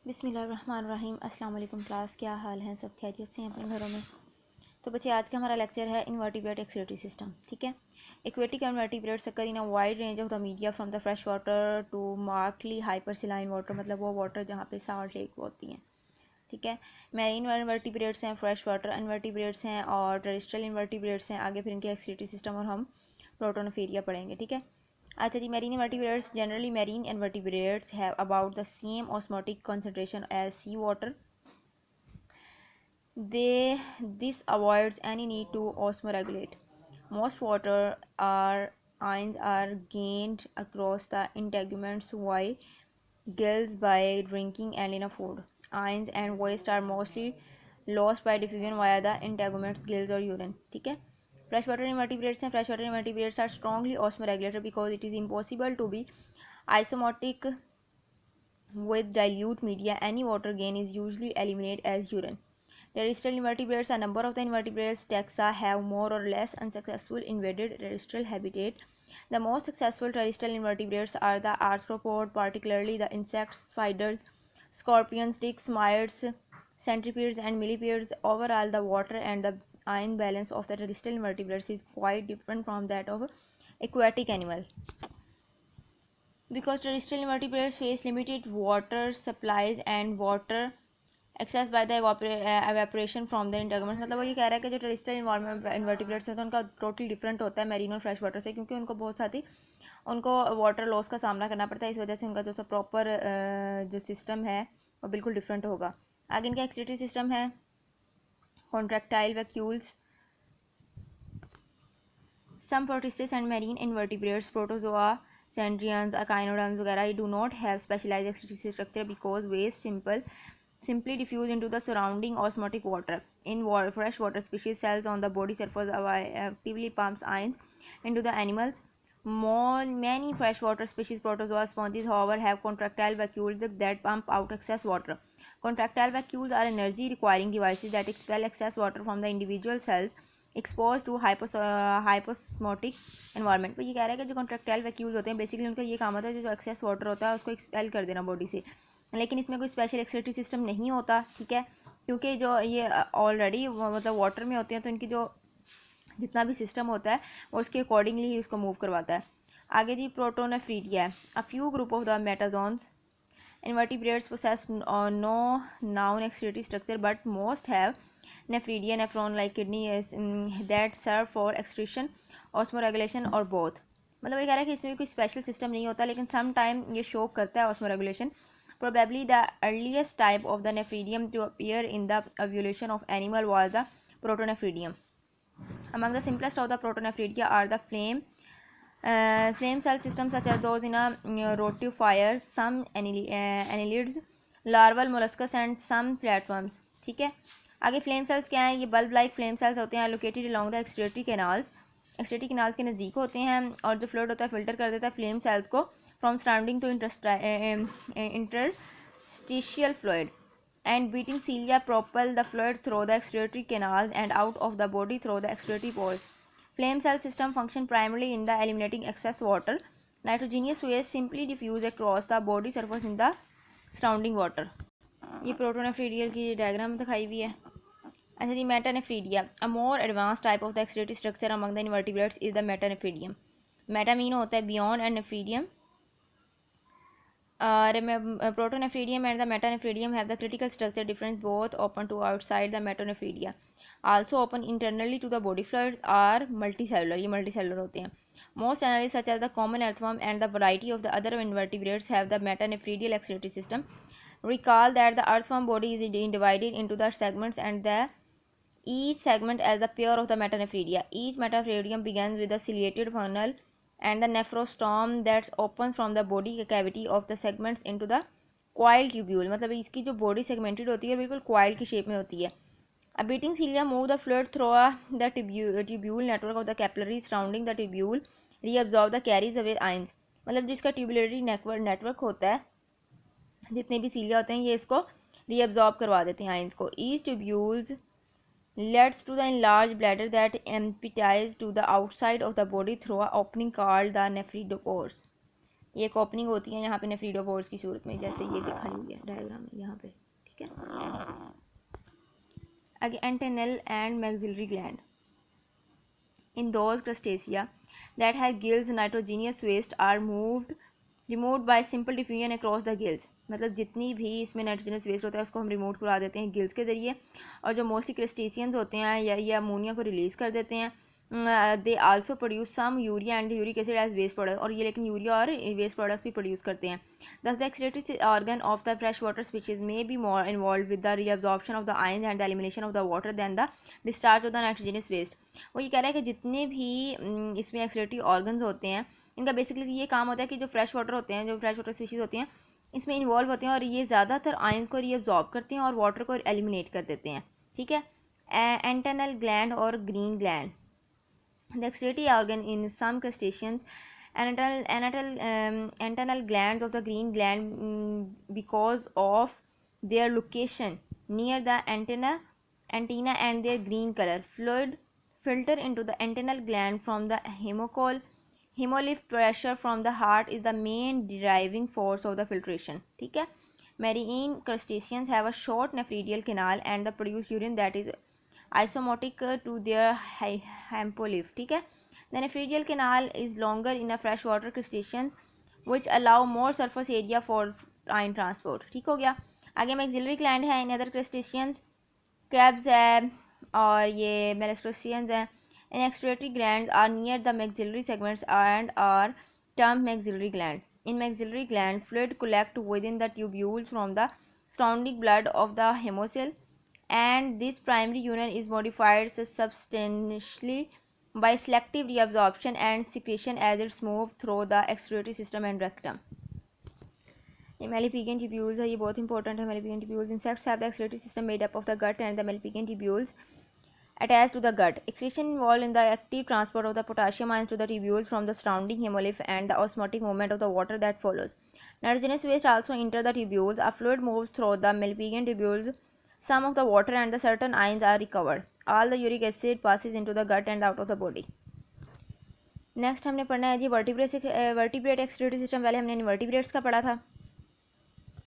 बिस्मिल्लाहिर्रहमानिर्रहीम। अस्सलाम वालेकुम क्लास, क्या हाल है? सब खैरियत से हैं अपने घरों में? तो बच्चे, आज का हमारा लेक्चर है इनवर्टिब्रेट एक्सक्रीटरी सिस्टम। ठीक है। Aquatic invertebrates occur in a wide range of the media from the fresh water to markedly hypersaline water, मतलब वो वाटर जहाँ पे साल्ट लेक होती हैं। ठीक है। मैरीन इनवर्टिब्रेट्स हैं, फ्रेश वाटर इनवर्टिब्रेट्स हैं और टेरेस्ट्रियल इनवर्टिब्रेट्स हैं। आगे फिर इनके एक्सक्रीटरी सिस्टम और हम प्रोटोनोफेरिया पढ़ेंगे। ठीक है। अच्छा जी, marine invertebrates, generally marine invertebrates have about the same osmotic concentration as sea water. This avoids any need to osmoregulate. Most water ions are gained across the integuments while gills by drinking and in a food. Ions and waste are mostly lost by diffusion via the integuments, gills or urine. ठीक है। Freshwater invertebrates and freshwater invertebrates are strongly osmoregulated because it is impossible to be osmotic with dilute media. Any water gain is usually eliminated as urine. Terrestrial invertebrates. A number of the invertebrates taxa have more or less unsuccessful invaded terrestrial habitat. The most successful terrestrial invertebrates are the arthropods, particularly the insects, spiders, scorpions, ticks, mites, centipedes, and millipedes. Overall, the water and the ion balance of the terrestrial invertebrates is quite different from that of aquatic animals. Because terrestrial invertebrates face limited water supplies and water excess by the evaporation from the integuments, मतलब वो ये कह रहा है कि जो terrestrial invertebrates हैं तो उनका टोटल डिफरेंट होता है मैरीन और फ्रेश वाटर से, क्योंकि उनको बहुत सारी उनको वाटर लॉस का सामना करना पड़ता है। इस वजह से उनका जो प्रॉपर जो सिस्टम है वो बिल्कुल डिफरेंट होगा। आगे इनका एक्सक्रीटरी सिस्टम है contractile vacuoles. Some protists and marine invertebrates, protozoa, cnidarians, echinoderms वगैरह do not have specialized excretory structure because waste simply diffuse into the surrounding osmotic water. In freshwater species, cells on the body surface actively pumps ions into the animals. Many freshwater species, protozoa, sponges, however, have contractile vacuoles that pump out excess water. Contractile vacuoles are energy-requiring devices that expel excess water from the individual cells exposed to hyposmotic environment. तो ये कह रहा है कि जो contractile vacuoles होते हैं basically उनका ये काम होता है जो excess water होता है उसको expel कर देना बॉडी से, लेकिन इसमें कोई स्पेशल एक्सक्रीटरी सिस्टम नहीं होता। ठीक है। क्योंकि जो ये ऑलरेडी मतलब वाटर में होते हैं तो इनकी जो जितना भी सिस्टम होता है वो उसके अकॉर्डिंगली ही उसको मूव करवाता है। आगे जी प्रोटोनेफ्रीडिया है। A few group of the metazoans invertebrates possess no known excretory structure but most have nephridia nephron like kidney that serve for excretion, osmoregulation और बोथ। मतलब ये कह रहा है कि इसमें भी कोई स्पेशल सिस्टम नहीं होता, लेकिन सम टाइम ये शो करता है osmoregulation. Probably the earliest type of the nephridium to appear in the evolution of animal was the protonephridium. Among the simplest of the protonephridia are the flame cell systems such as those in a rotifers, some annelids, larval molluscus and some flatworms. ठीक है। आगे flame cells क्या हैं? ये bulb like flame cells होते हैं located along the excretory canals. Excretory canals के नज़दीक होते हैं और जो फ्लूइड होता है फिल्टर कर देता है फ्लेम सेल्स को from surrounding to interstitial fluid, and beating cilia propel the fluid through the excretory canals and out of the body through the excretory pores. Flame cell system function primarily in the eliminating excess water. Nitrogenous waste simply diffuse across the body surface in the surrounding water. ये प्रोटोनेफ्रीडियल की diagram दिखाई हुई है। अच्छा जी, metanephridia. A more advance type of the excretory structure among the invertebrates is the metanephridium. Meta mean होता है beyond and nephridium. Protonephridium and the metanephridium have the critical structure difference, both open to outside the metanephridia, also open internally to the body. Fluids are multicellular, ये multicellular होते हैं. Most animals such as the common earthworm and the variety of the other invertebrates have the metanephridial excretory system. Recall that the earthworm body is divided into the segments and the each segment as the pair of the metanephridia. Each metanephridium begins with a ciliated funnel and the nephrostome that opens from the body cavity of the segments into the coil tubule. मतलब इसकी जो body segmented होती है बिल्कुल coil की shape में होती है. A beating cilia move the fluid through the tubule network of the capillaries surrounding the tubule, reabsorb the carries away ions. मतलब जिसका ट्यूबुलरी नेटवर्क होता है जितने भी सीलिया होते हैं ये इसको रीअब्जॉर्ब करवा देते हैं आयंस को. Each tubules leads to the enlarged bladder that empties to the outside of the body through an opening called the nephridopores. ये एक ओपनिंग होती है यहाँ पे नेफ्रीडोपोर्स की सूरत में, जैसे ये दिखाई हुई है डायग्राम में यहाँ पे, ठीक है। आगे antennal and maxillary gland in those crustacea that have gills, nitrogenous waste are removed by simple diffusion across the gills। मतलब जितनी भी इसमें नाइट्रोजनस वेस्ट होता है उसको हम रिमूव करा देते हैं गिल्स के ज़रिए, और जो मोस्टली क्रस्टेशियंस होते हैं या ये अमोनिया को रिलीज़ कर देते हैं। They also produce some urea and uric acid as waste product, और ये लेकिन यूरिया और वेस्ट प्रोडक्ट भी प्रोड्यूस करते हैं। Thus the excretory organ of the fresh water species may be more involve with the reabsorption of the ions and the elimination of the water than the discharge of the nitrogenous waste. वो ये कह रहा है कि जितने भी इसमें excretory organs होते हैं इनका बेसिकली ये काम होता है कि जो फ्रेश वाटर होते हैं, जो फ्रेश वाटर स्पीशीज़ होती हैं इसमें इन्वॉल्व होते हैं, और ये ज़्यादातर आयंस को रीअब्जॉर्ब करते हैं और वाटर को एलिमिनेट कर देते हैं, ठीक है। एंटेनल ग्लैंड और green gland, the excretory organ in some crustaceans, antennal glands of the green gland because of their location near the antenna and their green color. Fluid filter into the antennal gland from the hemolymph pressure from the heart is the main driving force of the filtration, ठीक है। Marine crustaceans have a short nephridial canal and the produce urine that is isomotic to their hemolymph, ठीक है। The nephridial canal is longer in a freshwater crustaceans which allow more surface area for ion transport, ठीक हो गया। आगे maxillary gland है in other crustaceans, crabs है और ये molluscaceans हैं। इन excretory glands are near the maxillary segments and are termed maxillary gland. In maxillary gland, fluid collect within the tubules from the surrounding blood of the hemocoel, and this primary urine is modified substantially by selective reabsorption and secretion as it's moved through the excretory system and rectum. ये मेलिपिगन tubules है, ये बहुत important है। मेलिपिगन tubules, insects have the excretory system made up of the gut and the मेलिपिगन tubules attached to the gut. Excretion involved in the active transport of the potassium ions to the tubules from the surrounding hemolymph and the osmotic movement of the water that follows. Nitrogenous waste also enter the tubules. A fluid moves through the meligpican tubules. Some of the water and the certain ions are recovered. All the uric acid passes into the gut and out of the body. Next हमने पढ़ना है जी vertebrate excretory system. पहले हमने invertebrates का पढ़ा था,